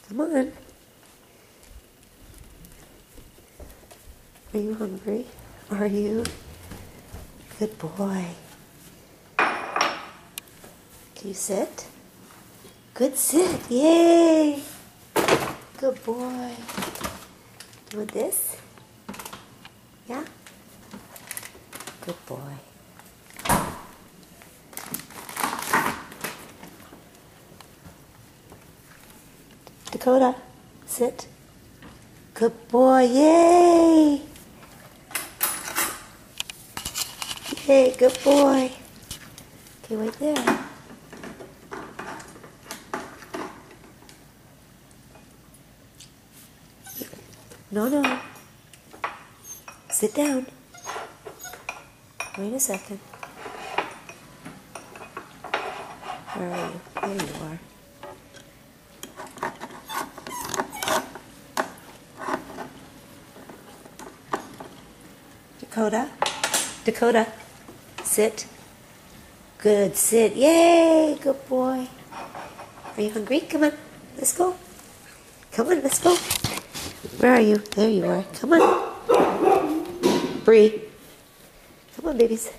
Come on. Are you hungry? Are you? Good boy. Can you sit? Good sit. Yay! Good boy. Doing this? Yeah? Good boy. Dakota, sit. Good boy. Yay! Yay, good boy. Okay, wait there. No. Sit down. Wait a second. Where are you? There you are. Dakota, sit. Good, sit. Yay, good boy. Are you hungry? Come on, let's go. Come on, let's go. Where are you? There you are. Come on. Bree. Come on, babies.